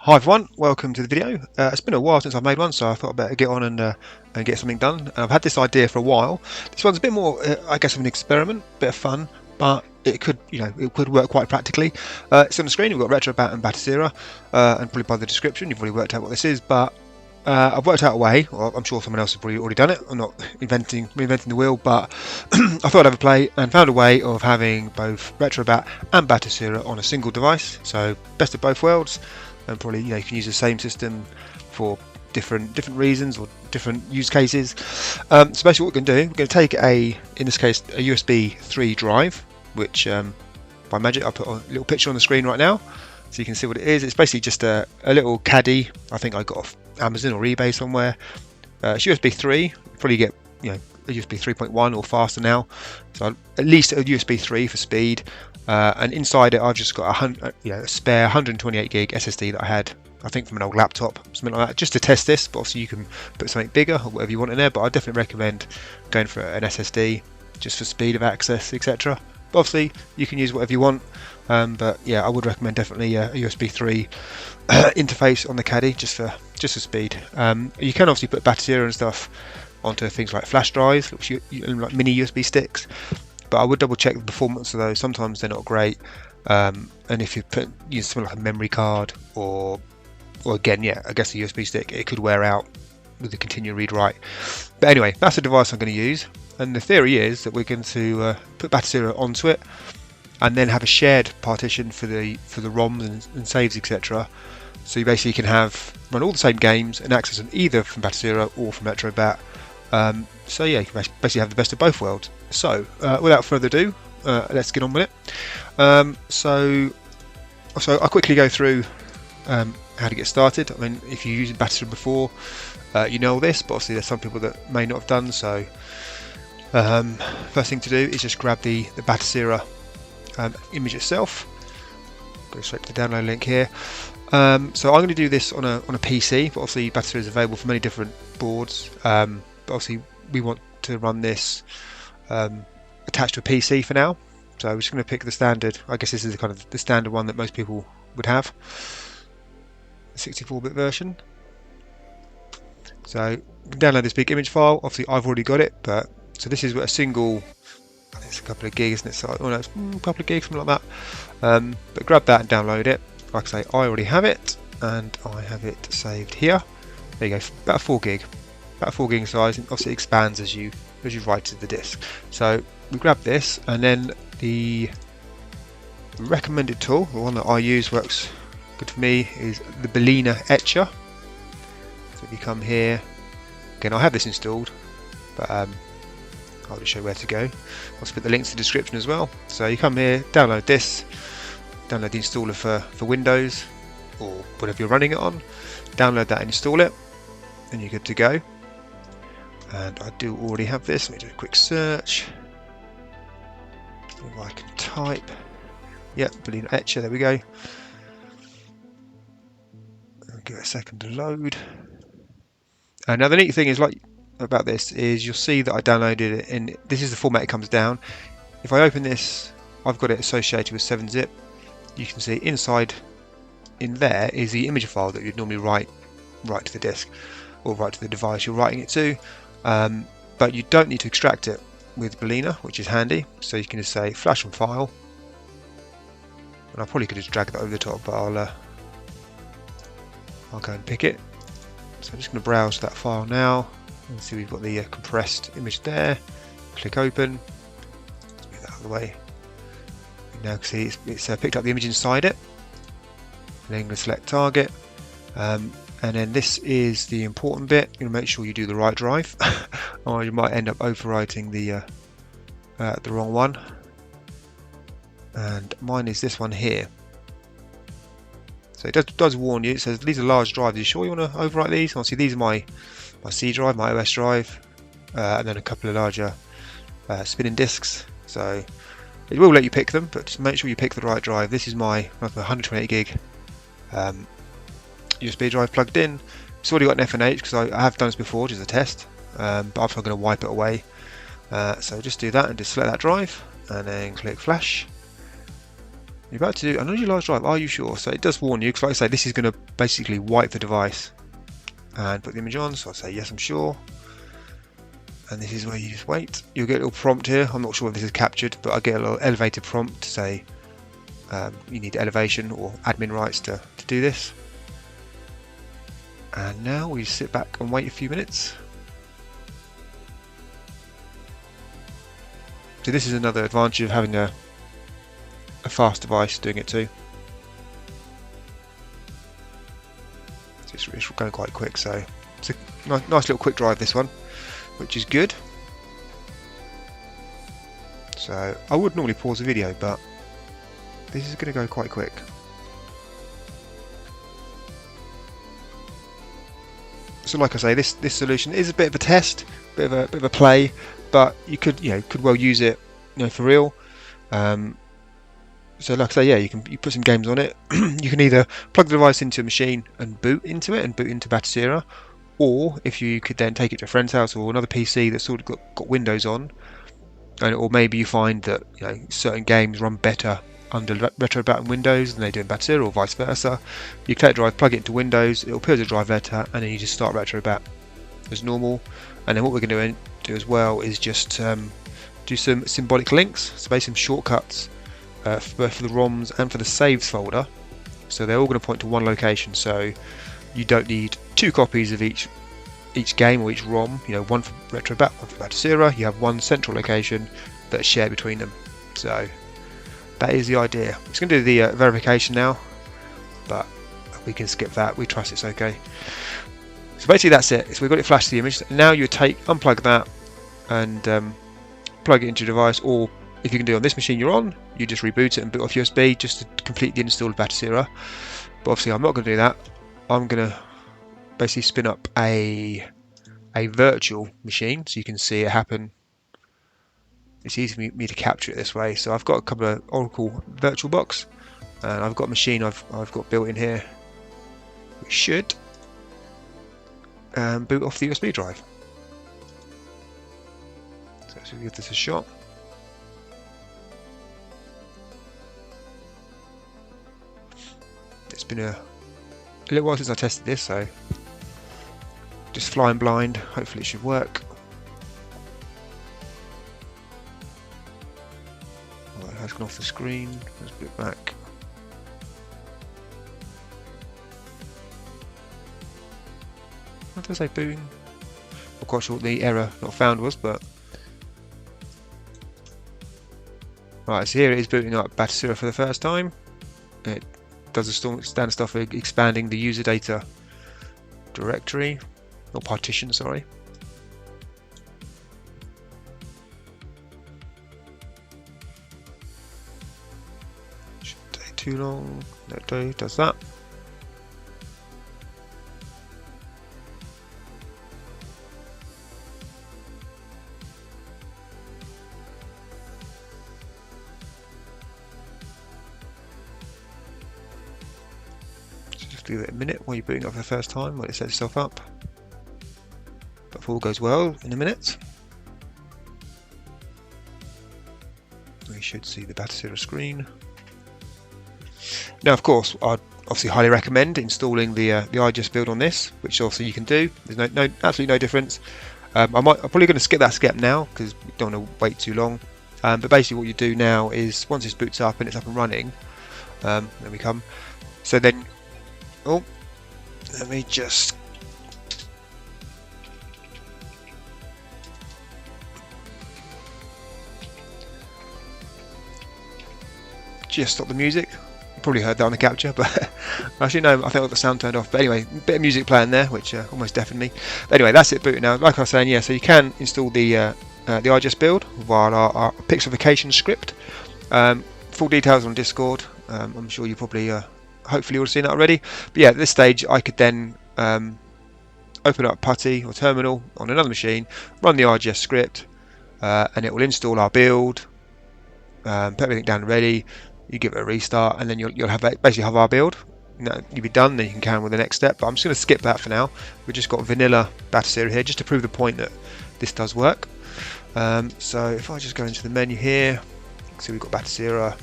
Hi everyone, welcome to the video. It's been a while since I've made one, so I thought I'd better get on and get something done. And I've had this idea for a while. This one's a bit more, I guess, of an experiment, bit of fun, but it could, it could work quite practically. It's on the screen. We've got RetroBat and Batocera, and probably by the description you've already worked out what this is. But I've worked out a way. Well, I'm sure someone else has probably already done it. I'm not reinventing the wheel, but I thought I'd have a play and found a way of having both RetroBat and Batocera on a single device. So best of both worlds. And probably you can use the same system for different reasons or different use cases. So basically what we're going to do, we're going to take in this case a USB 3 drive, which by magic I'll put a little picture on the screen right now so you can see what it is. It's basically just a little caddy. I think I got off Amazon or eBay somewhere. It's USB 3. You probably get a USB 3.1 or faster now, so at least a USB 3 for speed. And inside it I've just got a spare 128 gig SSD that I had, I think, from an old laptop, something like that, just to test this. But obviously you can put something bigger or whatever you want in there, but I definitely recommend going for an SSD just for speed of access, etc. But obviously you can use whatever you want, but yeah, I would recommend definitely a USB 3 interface on the caddy just for speed. You can obviously put Batocera and stuff onto things like flash drives, which like mini USB sticks, but I would double check the performance of those. Sometimes they're not great, and if you use something like a memory card or again, yeah, I guess a USB stick, it could wear out with the continual read write. But anyway, that's the device I'm going to use, and the theory is that we're going to put Batocera onto it and then have a shared partition for the ROMs and saves, etc. So you basically can run all the same games and access them either from Batocera or from RetroBat. So yeah, you can basically have the best of both worlds. So without further ado, let's get on with it. So I'll quickly go through how to get started. I mean, if you used Batocera before, you know all this, but obviously there's some people that may not have done so. First thing to do is just grab the Batocera image itself. Go straight to the download link here. So I'm going to do this on a PC, but obviously Batocera is available for many different boards. But obviously we want to run this attached to a PC for now. So we're just going to pick the standard. I guess this is kind of the standard one that most people would have, the 64-bit version. So you can download this big image file. Obviously I've already got it, but so this is a single. It's a couple of gigs, isn't it? So, oh no, it's a couple of gigs, something like that. But grab that and download it. Like I say, I already have it, and I have it saved here. There you go, about 4 gig size, and obviously it expands as you write to the disk. So we grab this, and then the recommended tool, the one that I use, works good for me, is the Balena Etcher. So if you come here, again, I have this installed, but I'll just show you where to go. I'll put the links in the description as well. So you come here, download this, download the installer for Windows or whatever you're running it on, download that and install it, and you're good to go. And I do already have this. Let me do a quick search. If I can type, yep, Balena Etcher, there we go. I'll give it a second to load. And now the neat thing is, about this is you'll see that I downloaded it, and this is the format it comes down. If I open this, I've got it associated with 7-zip. You can see inside in there is the image file that you'd normally write to the disk or write to the device you're writing it to, but you don't need to extract it with Balena, which is handy. So you can just say flash and file, and I probably could just drag that over the top, but I'll go and pick it. So I'm just going to browse that file now and see we've got the compressed image there. Click open. Let's move that out of the way. Now you can see it's picked up the image inside it. And then I'm going to select target, and then this is the important bit. You're going to make sure you do the right drive, or you might end up overwriting the wrong one. And mine is this one here. So it does warn you. It says these are large drives. Are you sure you want to overwrite these? Obviously these are my C drive, my OS drive, and then a couple of larger spinning disks. So it will let you pick them, but just make sure you pick the right drive. This is my 128 gig USB drive plugged in. It's already got an FNH because I have done this before just as a test, but I'm going to wipe it away. So just do that and just select that drive, and then click flash. You're about to do an unusual drive, are you sure? So it does warn you, because like I say, this is going to basically wipe the device and put the image on, so I'll say yes, I'm sure. And this is where you just wait. You'll get a little prompt here. I'm not sure if this is captured, but I get a little elevated prompt to say you need elevation or admin rights to do this. And now we sit back and wait a few minutes. So this is another advantage of having a fast device doing it too. So it's going quite quick, so it's a nice little quick drive, this one, which is good. So I would normally pause the video, but this is going to go quite quick. So like I say, this solution is a bit of a test, bit of a play, but you could well use it for real. So like I say, yeah, you put some games on it. You can either plug the device into a machine and boot into it and boot into Batocera, or if you could then take it to a friend's house or another PC that's sort of got Windows on, or maybe you find that certain games run better under RetroBat and Windows than they do in Batocera, or vice versa. You take the drive, plug it into Windows, it'll appear as a drive letter, and then you just start RetroBat as normal. And then what we're going to do as well is just do some symbolic links, so basically some shortcuts for both the ROMs and for the saves folder. So they're all going to point to one location, so you don't need two copies of each game or each ROM. One for RetroBat, one for Batocera. You have one central location that's shared between them. So that is the idea. It's going to do the verification now, but we can skip that. We trust it's okay. So basically that's it. So we've got it flashed to the image. Now you unplug that and plug it into your device, or if you can do it on this machine you're on, you just reboot it and boot off USB just to complete the install of Batocera. But obviously I'm not going to do that. I'm going to basically spin up a virtual machine so you can see it happen. It's easy for me to capture it this way. So I've got a couple of Oracle VirtualBox, and I've got a machine I've got built in here, which should boot off the USB drive. So let's give this a shot. It's been a little while since I tested this, so just flying blind. Hopefully it should work. Right, it has gone off the screen. Let's put it back. What did I say? Booting? Not quite sure what the error not found was, but right. So here it is booting up Batocera for the first time. It does the standard stuff of expanding the user data directory, or partition, sorry. Shouldn't take too long. That does that. Give it a minute while you're booting up for the first time, while it sets itself up. But if all goes well, in a minute we should see the Batocera screen. Now, of course, I'd obviously highly recommend installing the IGES build on this, which obviously you can do. There's absolutely no difference. I'm probably going to skip that step now because we don't want to wait too long. But basically, what you do now is once this boots up and it's up and running, then we come. So then. Oh, let me just stop the music. You probably heard that on the capture, but actually no, I think I got the sound turned off. But anyway, a bit of music playing there, which almost deafened me. But anyway, that's it booting now. Like I was saying, yeah, so you can install the IGES build via our pixification script. Full details on Discord. I'm sure you probably hopefully all seen that already. But yeah, at this stage I could then open up Putty or Terminal on another machine, run the IGES script, and it will install our build, put everything down ready. You give it a restart, and then you'll have basically have our build. You'll be done. Then you can carry on with the next step. But I'm just going to skip that for now. We've just got vanilla Batocera here, just to prove the point that this does work. So if I just go into the menu here, see we've got Batocera.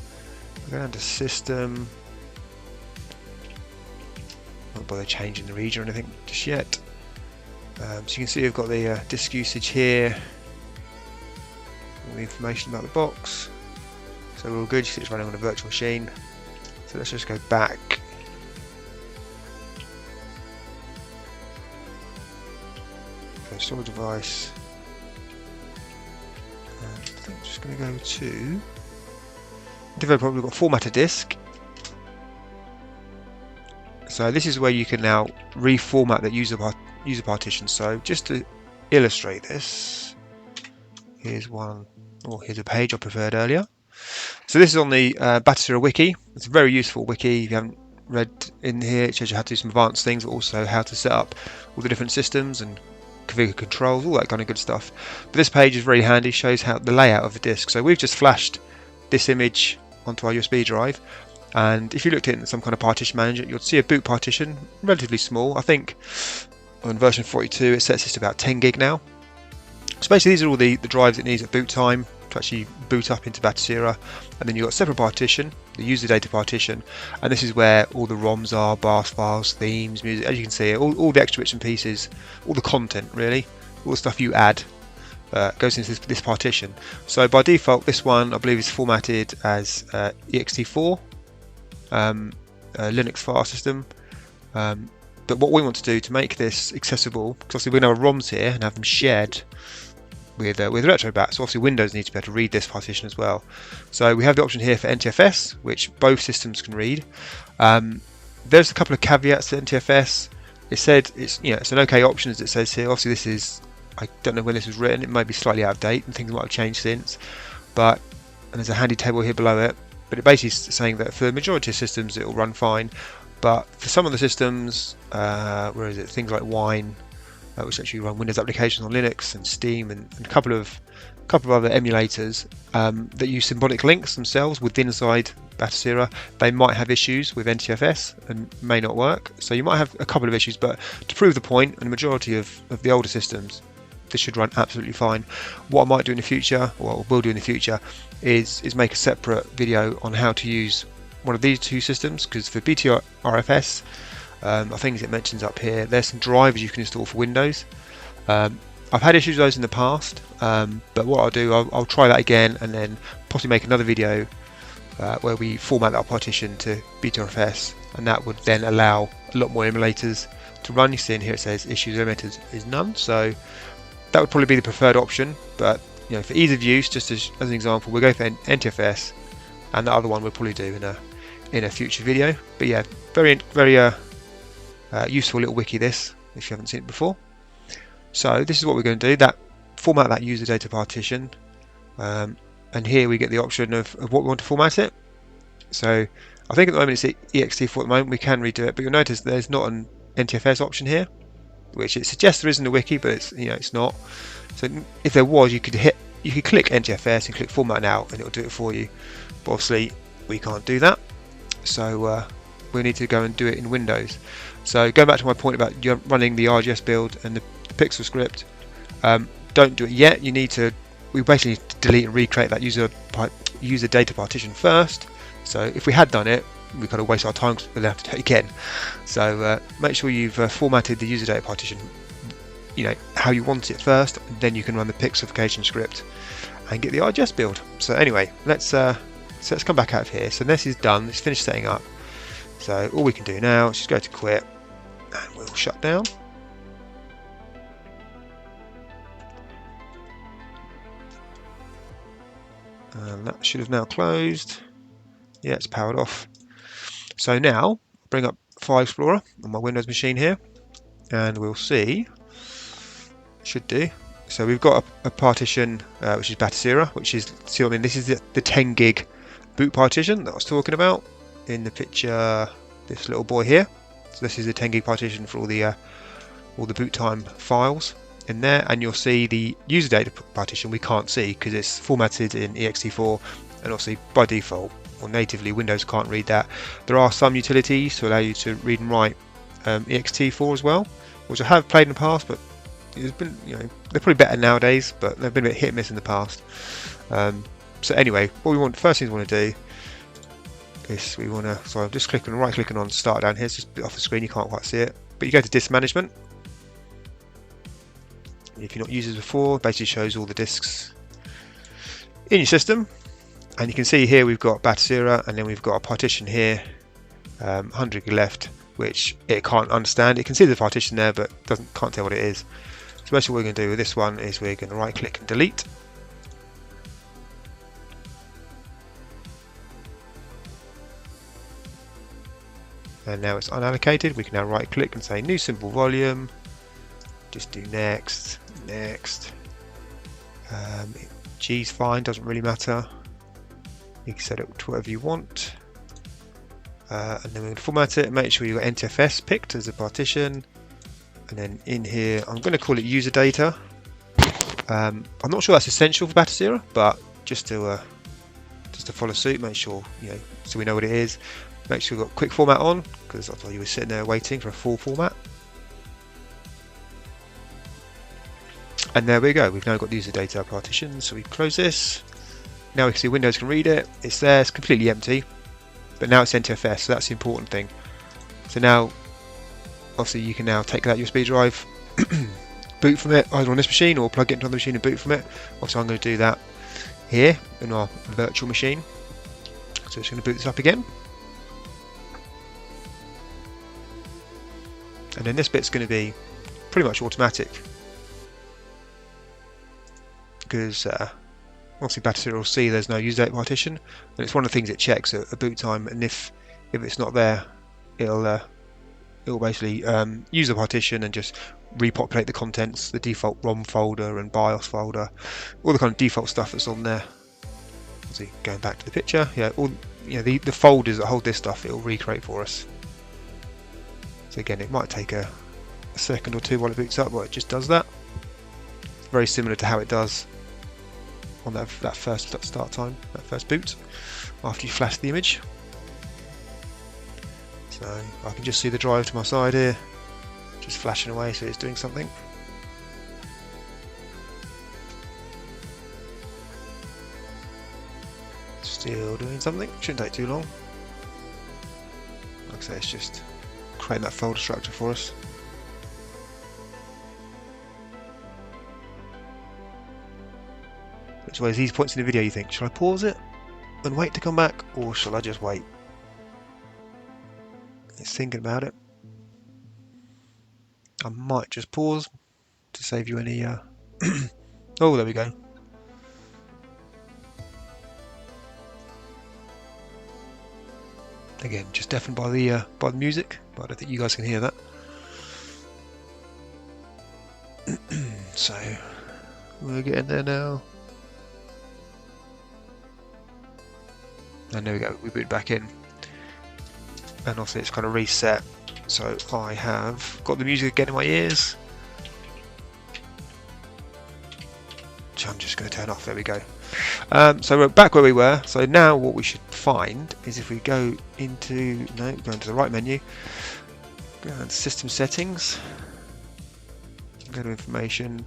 We'll go down to System. Won't bother changing the region or anything just yet. So you can see we've got the disk usage here, all the information about the box. So we're all good. You see it's running on a virtual machine. So let's just go back. So storage device. And I think I'm just going to go to developer. We've got format a disk. So this is where you can now reformat the user partition. So just to illustrate this, here's one, or here's a page I preferred earlier. So this is on the Batocera wiki. It's a very useful wiki. If you haven't read in here, it shows you how to do some advanced things, but also how to set up all the different systems and configure controls, all that kind of good stuff. But this page is very handy, shows how the layout of the disk. So we've just flashed this image onto our USB drive, and if you looked in some kind of partition manager, you'll see a boot partition, relatively small. I think on version 42 it sets this to about 10 gig now. So basically these are all the drives it needs at boot time to actually boot up into Batocera, and then you've got a separate partition, the user data partition, and this is where all the ROMs are, BAS files, themes, music, as you can see, all the extra bits and pieces, all the content really, all the stuff you add goes into this partition. So by default this one I believe is formatted as ext4 Linux file system, but what we want to do to make this accessible, because obviously we're going to have ROMs here and have them shared with RetroBat, so obviously Windows needs to be able to read this partition as well. So we have the option here for NTFS, which both systems can read. There's a couple of caveats to NTFS. It said it's an okay option as it says here. Obviously this is, I don't know when this was written, it might be slightly out of date and things might have changed since, and there's a handy table here below it, but it basically is saying that for the majority of systems it will run fine, but for some of the systems, where is it, things like Wine, which actually run Windows applications on Linux, and Steam, and a couple of other emulators that use symbolic links themselves within inside Batocera, they might have issues with NTFS and may not work. So you might have a couple of issues, but to prove the point, in the majority of the older systems, this should run absolutely fine. What I might do in the future, or will do in the future, is make a separate video on how to use one of these two systems, because for BTRFS, I think it mentions up here, there's some drivers you can install for Windows. I've had issues with those in the past, but what I'll do, I'll try that again and then possibly make another video where we format that partition to BTRFS, and that would then allow a lot more emulators to run. You see in here it says issues emulators is none, so that would probably be the preferred option, but for ease of use, just as an example, we'll go for NTFS, and the other one we'll probably do in a future video. But yeah, very useful little wiki this, if you haven't seen it before. So this is what we're going to do, format that user data partition, and here we get the option of what we want to format it. So I think at the moment it's ext4 at the moment, we can redo it, but you'll notice there's not an NTFS option here, which it suggests there is in the wiki, but it's not. So if there was, you could click NTFS and click format now and it'll do it for you, but obviously we can't do that, so we need to go and do it in Windows. So going back to my point about running the RGS build and the Pixel script, don't do it yet. We basically need to delete and recreate that user data partition first. So if we had done it, we kind of waste our time because we'll have to do it again. So make sure you've formatted the user data partition how you want it first, and then you can run the pixelification script and get the RGS build. So anyway, let's come back out of here. So this is done, it's finished setting up. So all we can do now is just go to quit and we'll shut down. And that should have now closed. Yeah, it's powered off. So now bring up File Explorer on my Windows machine here, and we'll see. Should do. So we've got a partition which is Batocera, which is, this is the 10 gig boot partition that I was talking about in the picture. This little boy here. So this is the 10 gig partition for all the boot time files in there, and you'll see the user data partition we can't see because it's formatted in ext4, and obviously by default or natively Windows can't read that. There are some utilities to allow you to read and write ext4 as well, which I have played in the past, but it's been, they're probably better nowadays, but they've been a bit hit and miss in the past. So anyway, first thing we want to do this we want to, so I'm just clicking, right clicking on start down here, it's just a bit off the screen, you can't quite see it, but you go to disk management. If you're not used it before, it basically shows all the disks in your system, and you can see here we've got Batocera, and then we've got a partition here, 100 gig left, which it can't understand. It can see the partition there, but can't tell what it is. So basically what we're going to do with this one is we're going to right click and delete. And now it's unallocated. We can now right click and say new symbol volume, just do next, next. G's fine, doesn't really matter. You can set it to whatever you want. And then we're going to format it, make sure you've got NTFS picked as a partition. And then in here, I'm going to call it user data. I'm not sure that's essential for Batocera, but just to follow suit, make sure, so we know what it is. Make sure you've got quick format on, because I thought you were sitting there waiting for a full format. And there we go, we've now got the user data partition, so we close this. Now we can see Windows can read it, it's there, it's completely empty, but now it's NTFS, so that's the important thing. So now, obviously you can now take that USB drive, boot from it, either on this machine or plug it into another machine and boot from it. Obviously I'm going to do that here in our virtual machine. So just going to boot this up again. And then this bit's going to be pretty much automatic, because obviously Batocera will see there's no user data partition, and it's one of the things it checks at boot time, and if it's not there, it'll basically use the partition and just repopulate the contents, the default ROM folder and BIOS folder, all the kind of default stuff that's on there. See, going back to the picture, all the folders that hold this stuff, it'll recreate for us. So again, it might take a second or two while it boots up, but it just does that. Very similar to how it does on that first start time, that first boot, after you flash the image. So I can just see the drive to my side here, just flashing away, so it's doing something. Still doing something, shouldn't take too long. Like I say, it's just creating that folder structure for us. It's always these points in the video you think, shall I pause it and wait to come back, or shall I just wait? It's thinking about it. I might just pause to save you any oh, there we go. Again, just deafened by the music, but I don't think you guys can hear that. So we're getting there now. And there we go, we boot back in. And obviously it's kind of reset. So I have got the music again in my ears, which I'm just going to turn off. There we go. So we're back where we were. So now what we should find is, if we go into, go into the right menu, go into system settings, go to information,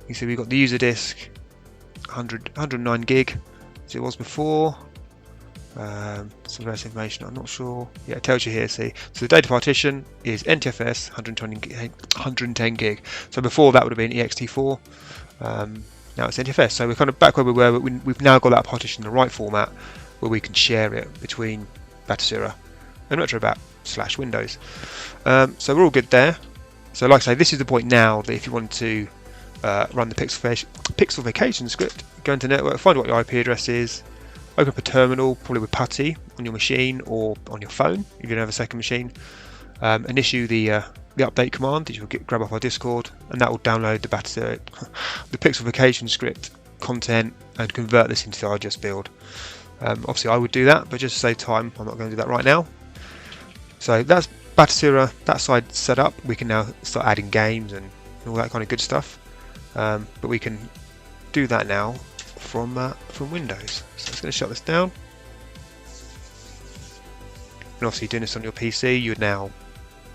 you see we've got the user disk, 109 gig as it was before. Some less information, I'm not sure. Yeah, it tells you here, see. So the data partition is NTFS 110 gig. So before that would have been ext4. Now it's NTFS. So we're kind of back where we were, but we've now got that partition in the right format where we can share it between Batocera and RetroBat / Windows. So we're all good there. So like I say, this is the point now that if you want to run the pixelification script, go into network, find what your IP address is, open up a terminal, probably with PuTTY on your machine or on your phone if you don't have a second machine, and issue the update command that you'll grab off our Discord, and that will download the pixelification script content and convert this into the IGS build. Obviously I would do that, but just to save time, I'm not going to do that right now. So that's Batocera, that side set up. We can now start adding games and all that kind of good stuff, but we can do that now from Windows. So I'm just going to shut this down. And obviously doing this on your PC, you would now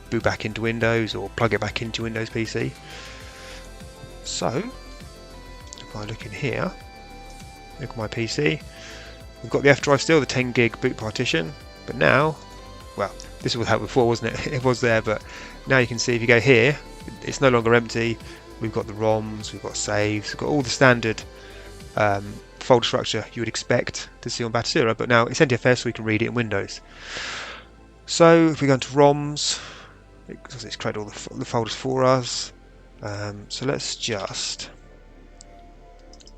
boot back into Windows or plug it back into Windows PC. So if I look in here, look at my PC, We've got the F drive still, the 10 gig boot partition, but now, well, this was how it before, wasn't it? It was there, but now you can see if you go here, it's no longer empty. We've got the ROMs, we've got saves, we've got all the standard folder structure you would expect to see on Batocera, but now it's NTFS, so we can read it in Windows. So if we go into ROMs, it's created all the folders for us. So let's just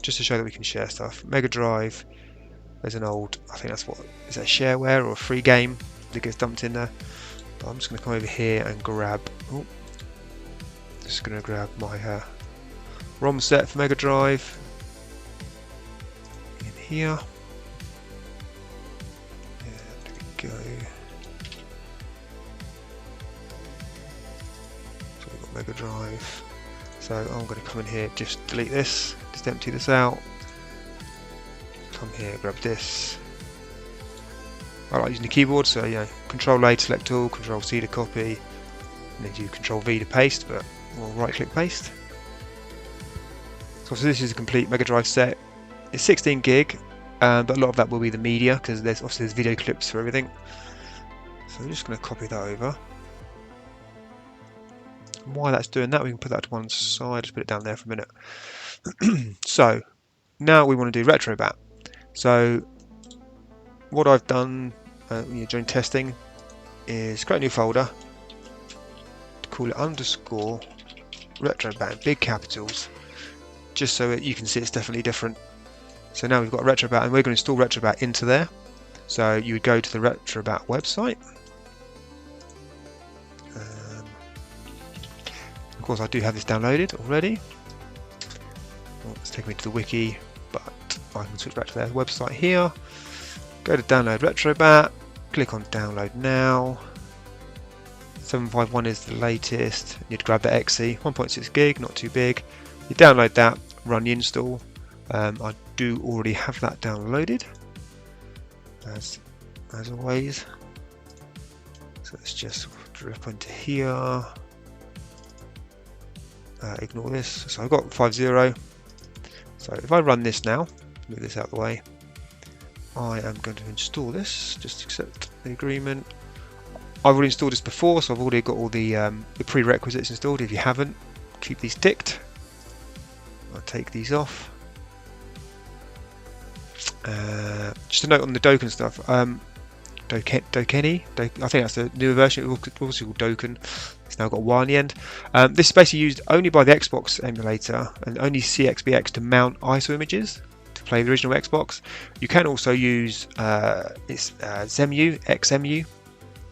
to show that we can share stuff. Mega Drive, there's an old, I think that's what, is that shareware or a free game that gets dumped in there. But I'm just going to come over here and grab, just going to grab my ROM set for Mega Drive in here. There we go. So we've got Mega Drive. So I'm going to come in here, just delete this, just empty this out. Come here, grab this. I like using the keyboard, so Control A to select all, Control C to copy, and then do Control V to paste, but we'll right click paste. So this is a complete Mega Drive set. It's 16 gig, but a lot of that will be the media because there's video clips for everything. So I'm just going to copy that over. And while that's doing that, we can put that to one side. Just put it down there for a minute. So now we want to do RetroBat. So what I've done during testing is create a new folder, call it _ RetroBat, big capitals, just so that you can see it's definitely different. So now we've got RetroBat, and we're going to install RetroBat into there. So you would go to the RetroBat website. Of course, I do have this downloaded already. Well, it's taking me to the wiki, but I can switch back to their website here. Go to download RetroBat, click on download now. 751 is the latest. You'd grab the XE, 1.6 gig, not too big. You download that, run the install. I do already have that downloaded, as always. So let's just drip into here. Ignore this. So I've got 50. So if I run this now, move this out of the way, I am going to install this. Just accept the agreement. I've already installed this before, so I've already got all the prerequisites installed. If you haven't, keep these ticked. I'll take these off. Just a note on the Doken stuff. Dokeni, I think that's the newer version. It was also called Doken. It's now got a Y on the end. This is basically used only by the Xbox emulator and only CXBX to mount ISO images to play the original Xbox. You can also use XEMU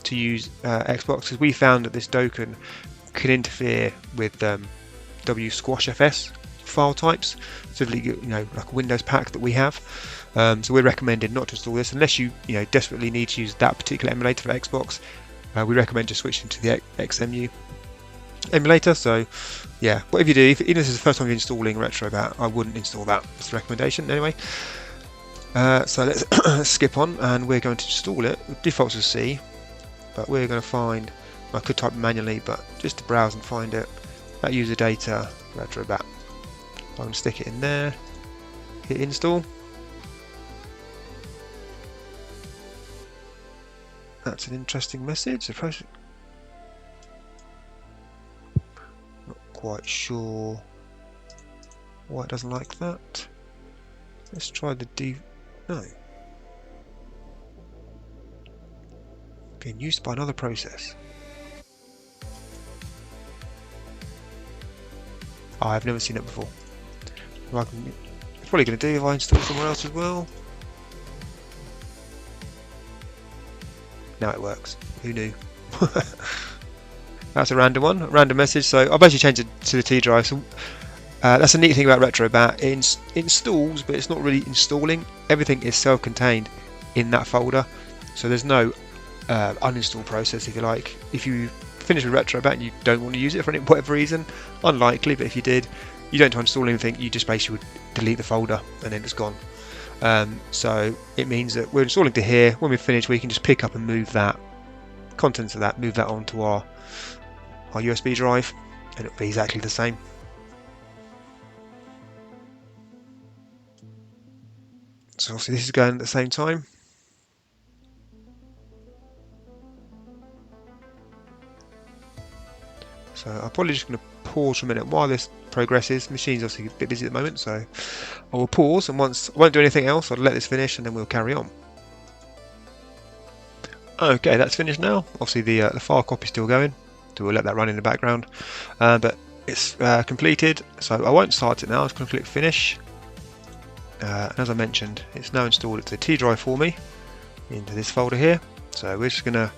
to use Xbox, because we found that this Doken can interfere with WSquashFS file types, specifically like a Windows pack that we have. So we're recommended not to install this unless you desperately need to use that particular emulator for Xbox. We recommend just switching to the XEMU emulator. So yeah, whatever you do, even if this is the first time you're installing RetroBat, I wouldn't install that. That's the recommendation anyway. So let's skip on, and we're going to install it. It defaults as C, but we're going to find, I could type it manually, but just to browse and find it, that user data RetroBat. I'm going to stick it in there, hit install. That's an interesting message. Not quite sure why it doesn't like that. Let's try the no. Being used by another process. I've never seen it before. It's probably going to do if I install somewhere else as well. Now it works. Who knew? That's a random one, a random message. So I've actually changed it to the T drive. So that's a neat thing about RetroBat. It installs, but it's not really installing. Everything is self-contained in that folder. So there's no uninstall process, if you like. If you finish with RetroBat and you don't want to use it for whatever reason, unlikely, but if you did, you don't uninstall anything. You just basically would delete the folder and then it's gone. So it means that we're installing to here. When we finish, we can just pick up and move that contents of that, move that onto our USB drive, and it'll be exactly the same. So obviously this is going at the same time. So I'm probably just going to pause for a minute while this progresses. The machine's obviously a bit busy at the moment, so I will pause, and once I won't do anything else, I'll let this finish and then we'll carry on. Okay, that's finished now. Obviously the file copy's still going, so we'll let that run in the background. But it's completed, so I won't start it now. I'm just going to click finish. And as I mentioned, it's now installed into the T drive for me into this folder here. So we're just going to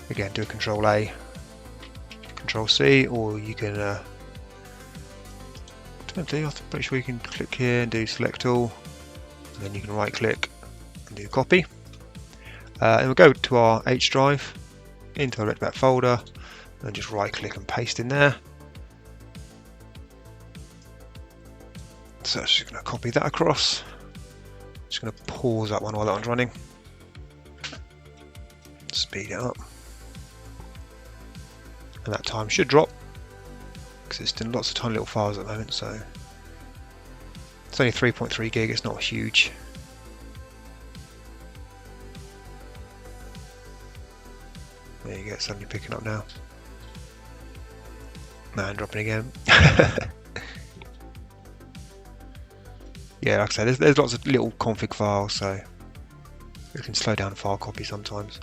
again do a Control A, Control C, or you can I'm pretty sure you can click here and do select all, and then you can right click and do copy. And we'll go to our H drive, into our RetroBat folder, and just right click and paste in there. So I'm just going to copy that across. Just going to pause that one while that one's running. Speed it up. And that time should drop, because it's in lots of tiny little files at the moment, so it's only 3.3 gig, it's not huge. There you go, it's suddenly picking up now. And dropping again. Yeah, like I said, there's lots of little config files, so it can slow down file copy sometimes.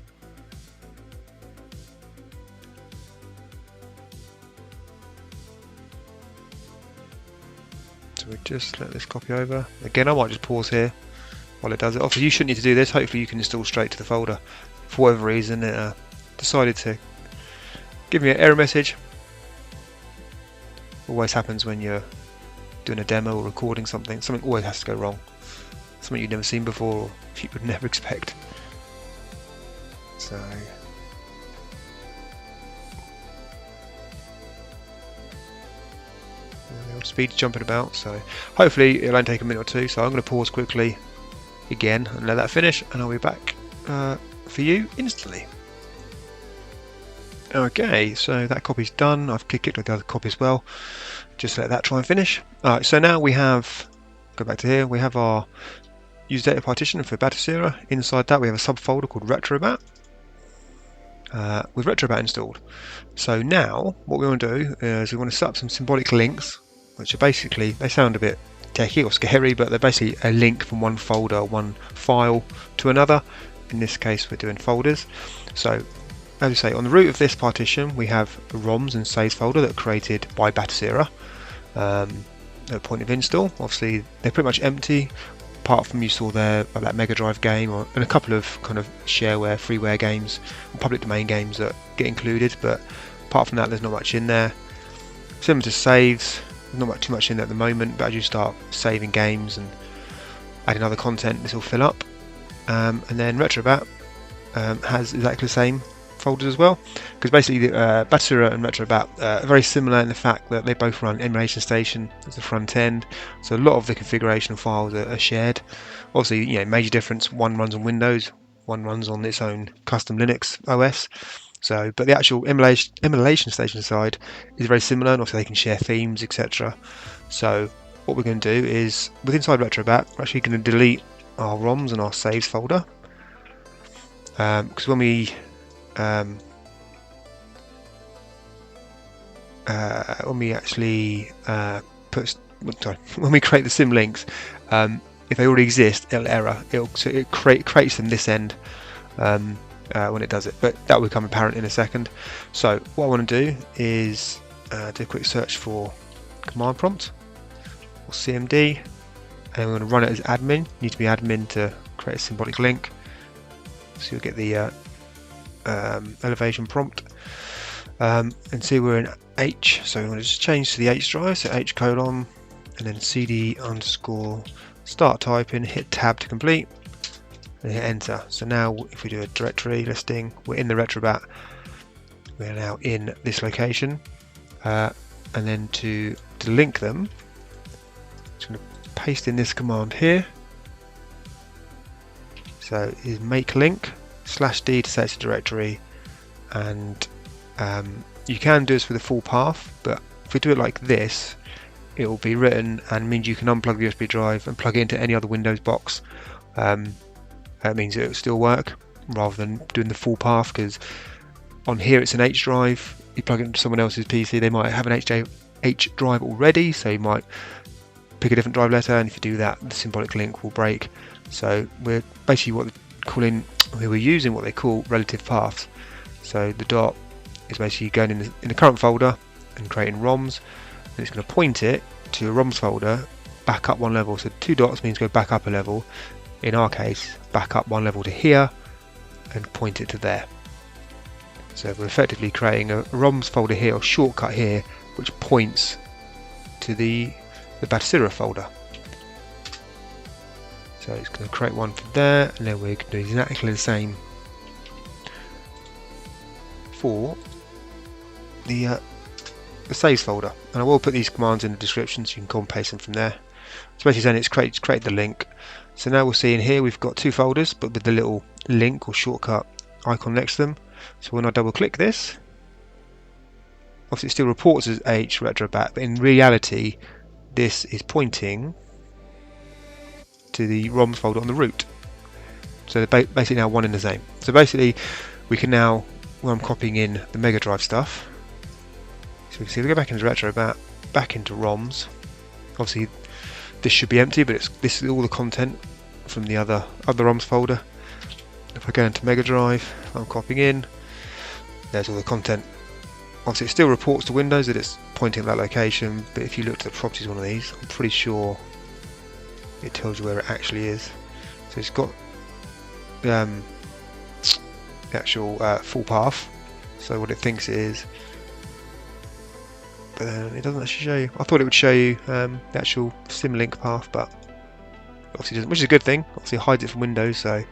So we just let this copy over. Again, I might just pause here while it does it. Obviously, you shouldn't need to do this. Hopefully, you can install straight to the folder. For whatever reason, it decided to give me an error message. Always happens when you're doing a demo or recording something. Something always has to go wrong. Something you've never seen before, or you would never expect. So. Speed jumping about, so hopefully it'll only take a minute or two. So I'm going to pause quickly again and let that finish, and I'll be back for you instantly. Okay, so that copy's done. I've kicked the other copy as well. Just let that try and finish. Alright, so now we have, go back to here, we have our user data partition for Batocera. Inside that we have a subfolder called RetroBat with RetroBat installed. So now what we want to do is we want to set up some symbolic links, which are basically, they sound a bit techy or scary, but they're basically a link from one folder, one file to another. In this case we're doing folders. So as we say, on the root of this partition we have the ROMs and saves folder that are created by Batocera at point of install. Obviously they're pretty much empty, apart from you saw there like that Mega Drive game and a couple of kind of shareware, freeware games and public domain games that get included, but apart from that there's not much in there. Similar to saves, there's not too much in there at the moment, but as you start saving games and adding other content, this will fill up. And then RetroBat has exactly the same folders as well, because basically Batocera and RetroBat are very similar in the fact that they both run emulation station as the front end, so a lot of the configuration files are shared. Obviously, you know, major difference, one runs on Windows, one runs on its own custom Linux OS. So, but the actual emulation station side is very similar, and also they can share themes, etc. So what we're going to do is, with inside RetroBat, we're actually going to delete our ROMs and our saves folder, because when we actually when we create the sim links, if they already exist, it'll error. It creates them this end when it does it, but that will become apparent in a second. So what I want to do is do a quick search for command prompt or CMD, and we're going to run it as admin. You need to be admin to create a symbolic link, so you'll get the elevation prompt, and see we're in H, so we're going to just change to the H drive, so H : and then CD _ start typing, hit tab to complete, and hit enter. So now if we do a directory listing, we're in the RetroBat, we're now in this location, and then to link them, just going to paste in this command here. So is mklink /d to set it's a directory, and you can do this with the full path, but if we do it like this, it will be written and means you can unplug the USB drive and plug it into any other Windows box That means it will still work rather than doing the full path, because on here it's an H drive. You plug it into someone else's PC, they might have an H drive already, so you might pick a different drive letter, and if you do that, the symbolic link will break. So we're basically we're using what they call relative paths. So the dot is basically going in the current folder and creating ROMs, and it's going to point it to a ROMs folder back up one level. So 2 dots means go back up a level. In our case, back up one level to here and point it to there. So we're effectively creating a ROMs folder here, or shortcut here, which points to the Batocera folder. So it's going to create one for there, and then we're going to do exactly the same for the saves folder. And I will put these commands in the description so you can copy and paste them from there. So basically saying it's create the link. So now we'll see in here we've got 2 folders, but with the little link or shortcut icon next to them. So when I double click this, obviously it still reports as RetroBat, but in reality this is pointing to the ROMs folder on the root. So they're basically now one and the same. So basically we can now, when I'm copying in the Mega Drive stuff, so we can see if we go back into RetroBat, back into ROMs, obviously this should be empty, but this is all the content from the other ROMs folder. If I go into Mega Drive, I'm copying in, there's all the content. Obviously it still reports to Windows that it's pointing at that location, but if you look at the properties of one of these, I'm pretty sure it tells you where it actually is. So it's got the actual full path, so what it thinks it is, but it doesn't actually show you. I thought it would show you the actual symbolic path, but obviously it doesn't, which is a good thing. Obviously it hides it from Windows, so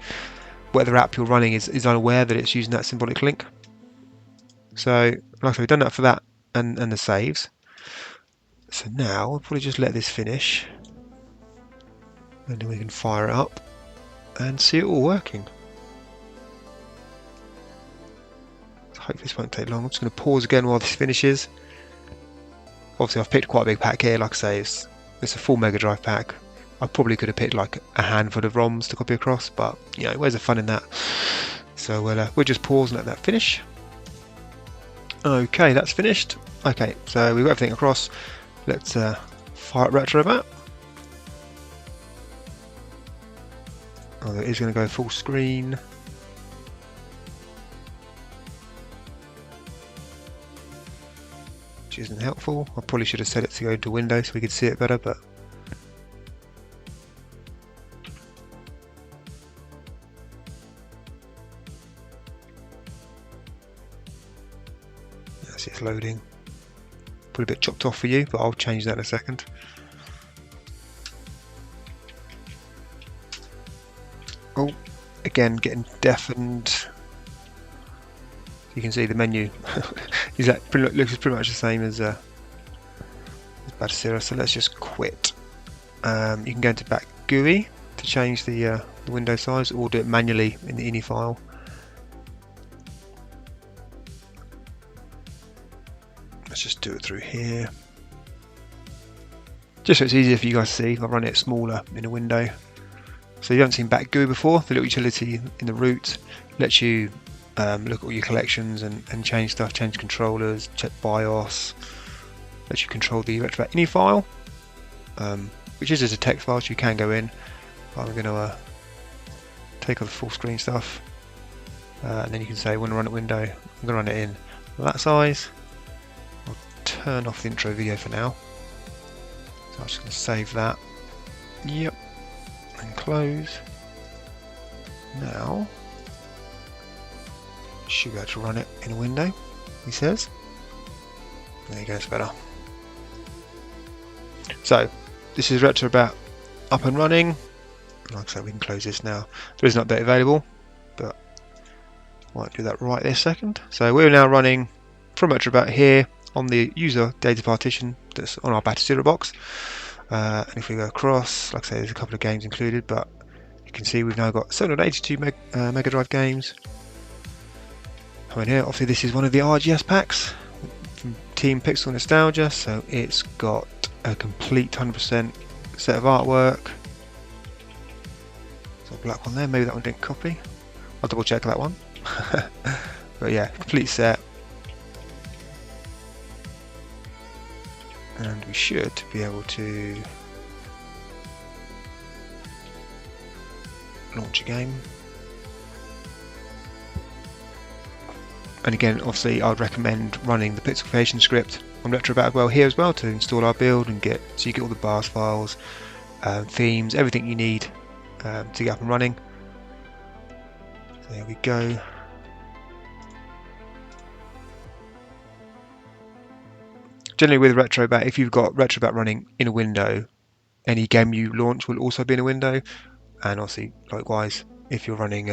whatever app you're running is unaware that it's using that symbolic link. So like I said, we've done that for that and the saves. So now we'll probably just let this finish, and then we can fire it up and see it all working. So hopefully this won't take long. I'm just going to pause again while this finishes. Obviously I've picked quite a big pack here. Like I say, it's a full Mega Drive pack. I probably could have picked like a handful of ROMs to copy across, but you know, where's the fun in that? So we'll just pause and let that finish. Okay, that's finished. Okay, so we've got everything across. Let's fire up RetroBat. Oh, it is going to go full screen. Which isn't helpful. I probably should have set it to go into Windows so we could see it better, but it's loading. Put a bit chopped off for you, but I'll change that in a second. Oh, again getting deafened. You can see the menu looks pretty much the same as Batocera. So let's just quit. You can go into back GUI to change the window size, or do it manually in the ini file. Let's just do it through here, just so it's easier for you guys to see. I'll run it smaller in a window. So you haven't seen back GUI before. The little utility in the root lets you look at all your collections and change stuff, change controllers, check BIOS, lets you control the RetroBat ini file, which is as a text file, so you can go in. But I'm going to take off the full screen stuff, and then you can say when I run a window, I'm going to run it in that size. I'll turn off the intro video for now. So I'm just going to save that. Yep. And close. Now should be able to run it in a window, he says. There you go, it's better. So this is RetroBat up and running. Like I said, we can close this now. There is an update available, but I won't do that right this second. So we're now running from RetroBat here on the user data partition that's on our Batocera box. And if we go across, like I say, there's a couple of games included, but you can see we've now got 782 Mega Drive games. Come in here, obviously this is one of the RGS packs from Team Pixel Nostalgia, so it's got a complete 100% set of artwork. So black one there. Maybe that one didn't copy. I'll double check that one. But yeah, complete set. And we should be able to launch a game. And again, obviously, I'd recommend running the pixel creation script on RetroBat well here as well to install our build and so you get all the BAS files, themes, everything you need to get up and running. So there we go. Generally with RetroBat, if you've got RetroBat running in a window, any game you launch will also be in a window, and obviously likewise if you're running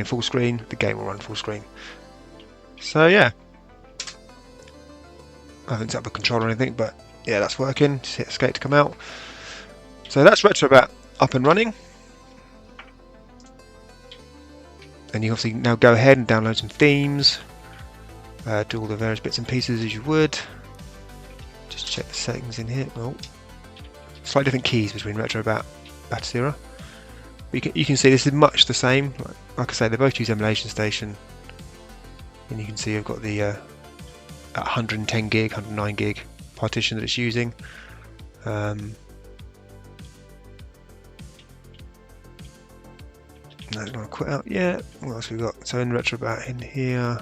full screen, the game will run full screen. So yeah, I haven't set up a controller or anything, but yeah, that's working. Just hit escape to come out. So that's RetroBat up and running. And you obviously now go ahead and download some themes, do all the various bits and pieces as you would. Just check the settings in here. Oh, slightly different keys between RetroBat and Batocera. You can see this is much the same. Like I say, they both use Emulation Station, and you can see I've got the 110 gig, 109 gig partition that it's using. No, don't want to quit out yet. What else we got? So in RetroBat in here,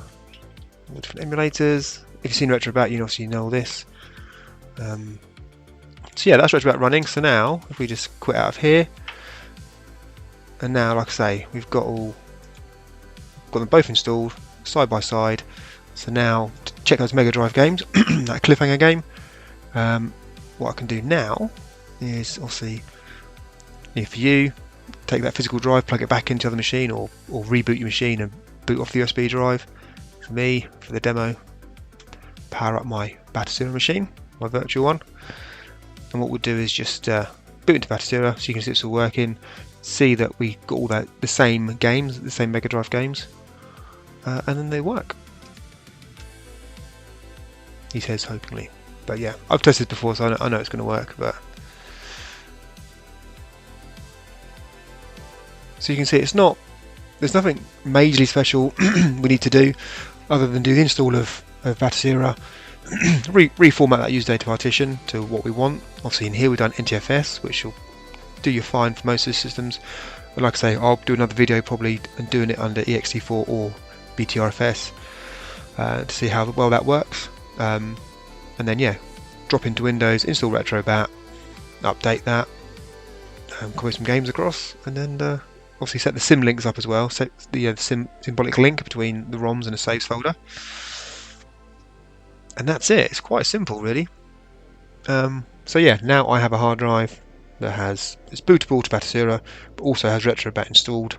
the different emulators. If you've seen RetroBat, you obviously know all this. So yeah, that's RetroBat running. So now, if we just quit out of here, and now, like I say, we've got them both installed side by side. So now, to check those Mega Drive games, that cliffhanger game. What I can do now is obviously, if you take that physical drive, plug it back into the machine, or reboot your machine and boot off the USB drive. For me, for the demo, power up my Batocera machine, my virtual one, and what we'll do is just boot into Batocera so you can see it's all working, see that we got all the same games, the same Mega Drive games, and then they work. He says hopefully, but yeah, I've tested before, so I know it's going to work. But so you can see there's nothing majorly special we need to do other than do the install of Batocera, reformat that user data partition to what we want. Obviously in here we've done NTFS, which will do you fine for most of the systems. But like I say, I'll do another video probably and doing it under ext4 or BTRFS to see how well that works. And then yeah, drop into Windows, install RetroBat, update that, copy some games across, and then obviously set the sim links up as well, set the symbolic link between the ROMs and a saves folder, and that's it. It's quite simple really. So yeah, now I have a hard drive that it's bootable to Batocera, but also has RetroBat installed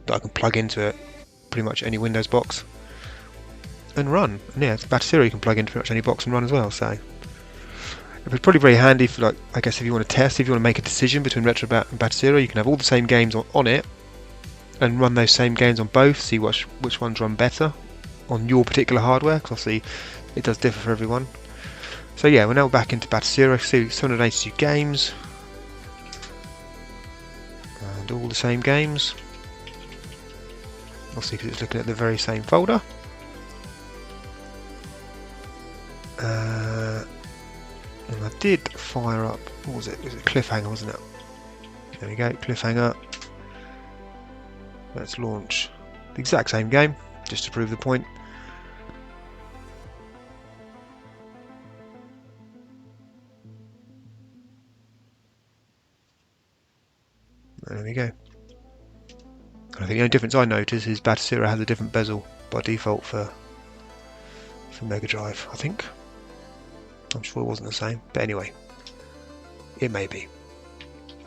that I can plug into pretty much any Windows box and run. And yeah, Batocera you can plug into pretty much any box and run as well. So it was probably very handy for, like, I guess if you want to test, if you want to make a decision between RetroBat and Batocera, you can have all the same games on it and run those same games on both, see which ones run better on your particular hardware, because obviously it does differ for everyone. So yeah, we're now back into Batocera, see 782 games, and all the same games, obviously because it's looking at the very same folder. And I did fire up, what was it? It was a cliffhanger, wasn't it? There we go, cliffhanger. Let's launch the exact same game, just to prove the point. There we go. And I think the only difference I notice is Batocera has a different bezel by default for Mega Drive, I think. I'm sure it wasn't the same, but anyway, it may be.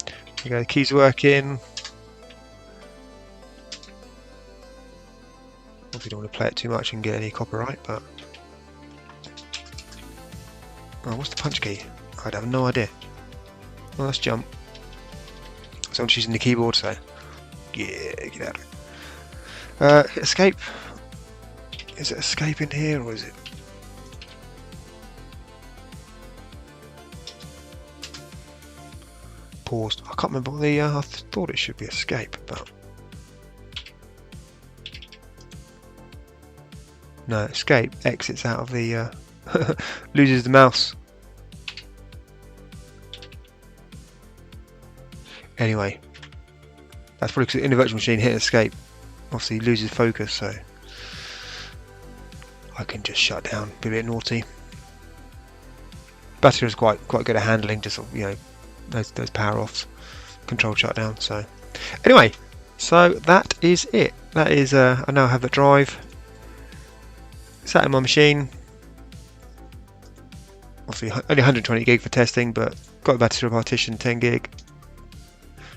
There you go, the keys are working. Obviously don't want to play it too much and get any copyright, but... Oh, what's the punch key? I have no idea. Well, let's jump. Someone's using the keyboard, so... Yeah, get out of it. Escape. Is it escape in here, or is it... paused. I can't remember what the. I thought it should be escape, but no, escape exits out of the. Loses the mouse. Anyway, that's probably because in the virtual machine hit escape. Obviously loses focus, so I can just shut down. Be a bit naughty. Batocera is quite good at handling just those power offs, control shutdown. So anyway, so that is it. That is I now have the drive sat in my machine. Obviously only 120 gig for testing, but got the Batocera partition 10 gig.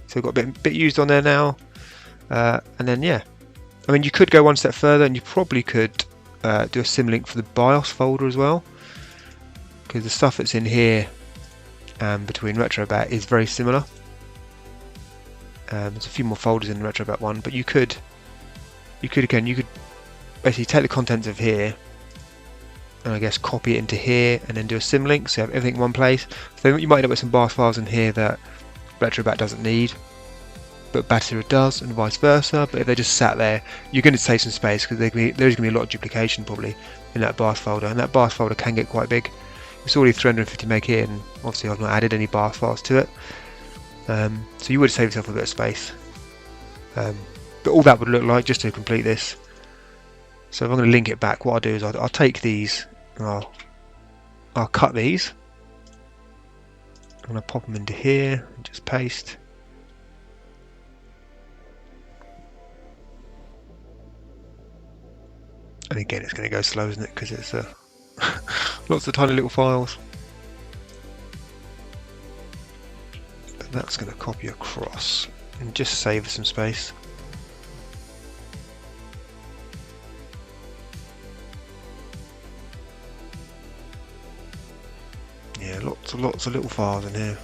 So we've got a bit used on there now, and then yeah, I mean you could go one step further, and you probably could do a symlink for the BIOS folder as well, because the stuff that's in here between RetroBat is very similar. There's a few more folders in the RetroBat one, but you could basically take the contents of here and I guess copy it into here and then do a symlink, so you have everything in one place. So you might end up with some BIOS files in here that RetroBat doesn't need, but Batocera does, and vice versa. But if they just sat there, you're going to save some space, because there's going to be a lot of duplication probably in that BIOS folder, and that BIOS folder can get quite big. It's already 350 meg here, and obviously I've not added any BIOS files to it, so you would save yourself a bit of space. But all that would look like, just to complete this, so if I'm going to link it back, what I'll do is I'll take these, and I'll cut these. I'm going to pop them into here and just paste. And again, it's going to go slow, isn't it? Because it's lots of tiny little files. But that's going to copy across and just save some space. Yeah, lots of little files in here.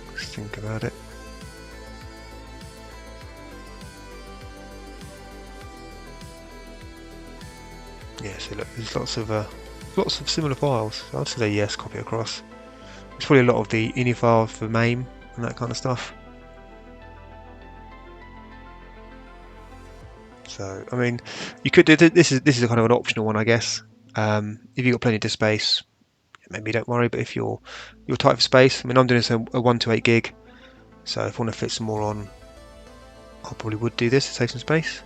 Let's think about it. Yeah, so look, there's lots of similar files. So I'd say yes, copy across. There's probably a lot of the ini files for MAME and that kind of stuff. So I mean, you could do this is a kind of an optional one, I guess. If you've got plenty of disk space, maybe don't worry. But if you're tight for space, I mean, I'm doing this a 128 gig, so if I want to fit some more on, I probably would do this to save some space.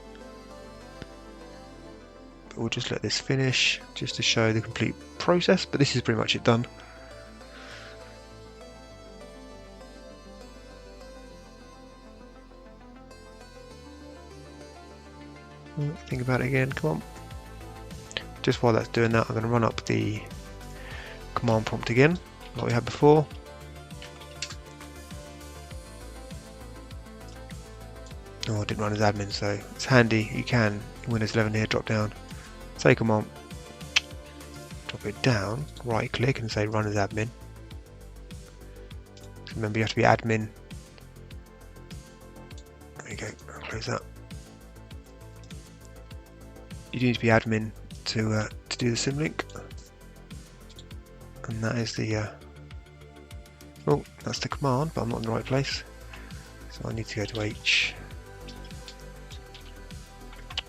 But we'll just let this finish, just to show the complete process. But this is pretty much it done. Think about it again, come on. Just while that's doing that, I'm going to run up the command prompt again, like we had before. Oh, I didn't run as admin, so it's handy. You can, in Windows 11 here, drop down, say command, drop it down, right click and say run as admin. Remember, you have to be admin. There you go, I'll close that. You need to be admin to do the symlink, and that is the oh, that's the command, but I'm not in the right place, so I need to go to H.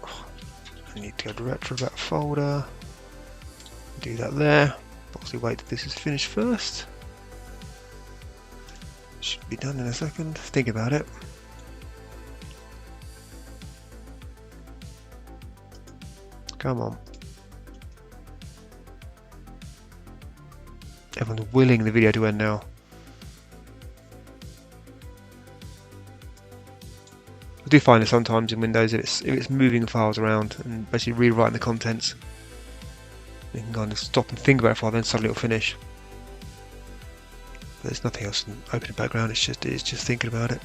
I need to go to RetroBat folder, do that there. Obviously wait till this is finished first. Should be done in a second. Think about it. Come on. Everyone's willing the video to end now. I do find that sometimes in Windows, if it's moving files around and basically rewriting the contents, you can kind of stop and think about it for a while, then suddenly it'll finish. But there's nothing else open in the background. It's just thinking about it.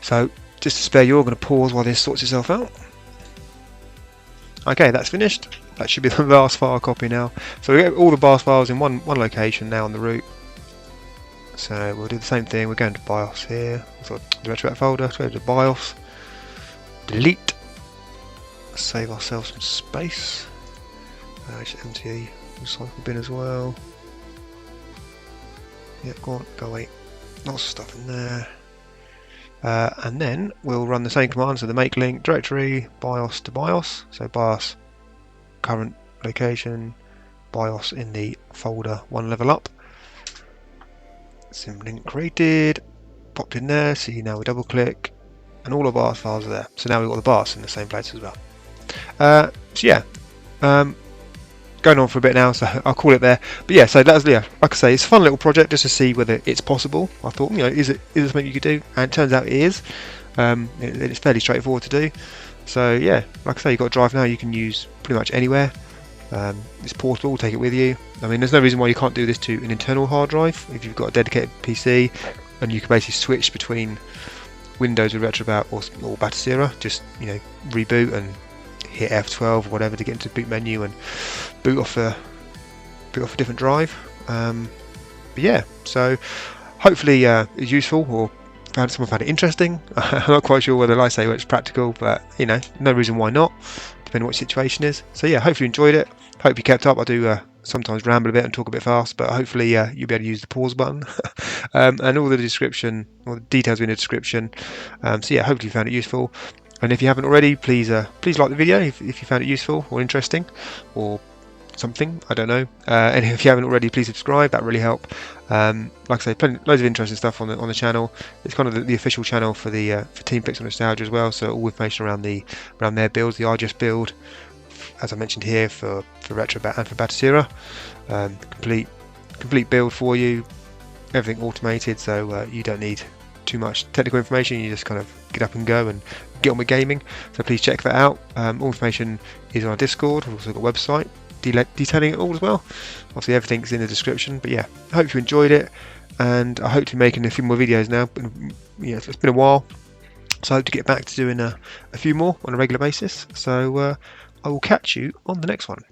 So just to spare you, I'm going to pause while this sorts itself out. Okay, that's finished. That should be the last file copy now. So we get all the BIOS files in one location now on the root. So we'll do the same thing. We're going to BIOS here. So the RetroBat folder. So go to BIOS. Delete. save ourselves some space. Just empty the recycle bin as well. Yeah, go on, go away. Lots of stuff in there. And then we'll run the same command, so the mklink directory BIOS to BIOS, so BIOS current location, BIOS in the folder one level up. Symbolic created, popped in there. See, now we double click, and all of our files are there. So now we've got the BIOS in the same place as well. So yeah, going on for a bit now, so I'll call it there. But yeah, so that's, yeah, like I say, it's a fun little project just to see whether it's possible. I thought, you know, is it something you could do? And it turns out it is. It's fairly straightforward to do. So yeah, like I say, you've got a drive now you can use pretty much anywhere. It's portable, take it with you. I mean, there's no reason why you can't do this to an internal hard drive if you've got a dedicated PC, and you can basically switch between Windows with RetroBat or Batocera. Just, you know, reboot and hit F12 or whatever to get into the boot menu and boot off a different drive. But yeah, so hopefully it's useful, or someone found it interesting. I'm not quite sure whether, like I say, it's practical, but you know, no reason why not, depending on what the situation is. So yeah, hopefully you enjoyed it. Hope you kept up. I do sometimes ramble a bit and talk a bit fast, but hopefully you'll be able to use the pause button. And all the description, all the details are in the description. So yeah, hopefully you found it useful. And if you haven't already, please like the video if you found it useful or interesting or something, I don't know. And if you haven't already, please subscribe. That really help. Like I say, loads of interesting stuff on the channel. It's kind of the official channel for the for Team Pixel Nostalgia as well. So all information around their builds, the RGS build, as I mentioned here, for RetroBat and for Batocera. Complete build for you. Everything automated, so you don't need too much technical information. You just kind of get up and go and get on with gaming. So please check that out. All information is on our Discord. We've also got a website detailing it all as well. Obviously everything's in the description. But yeah, I hope you enjoyed it, and I hope to be making a few more videos now. You know, it's been a while, so I hope to get back to doing a few more on a regular basis. So I will catch you on the next one.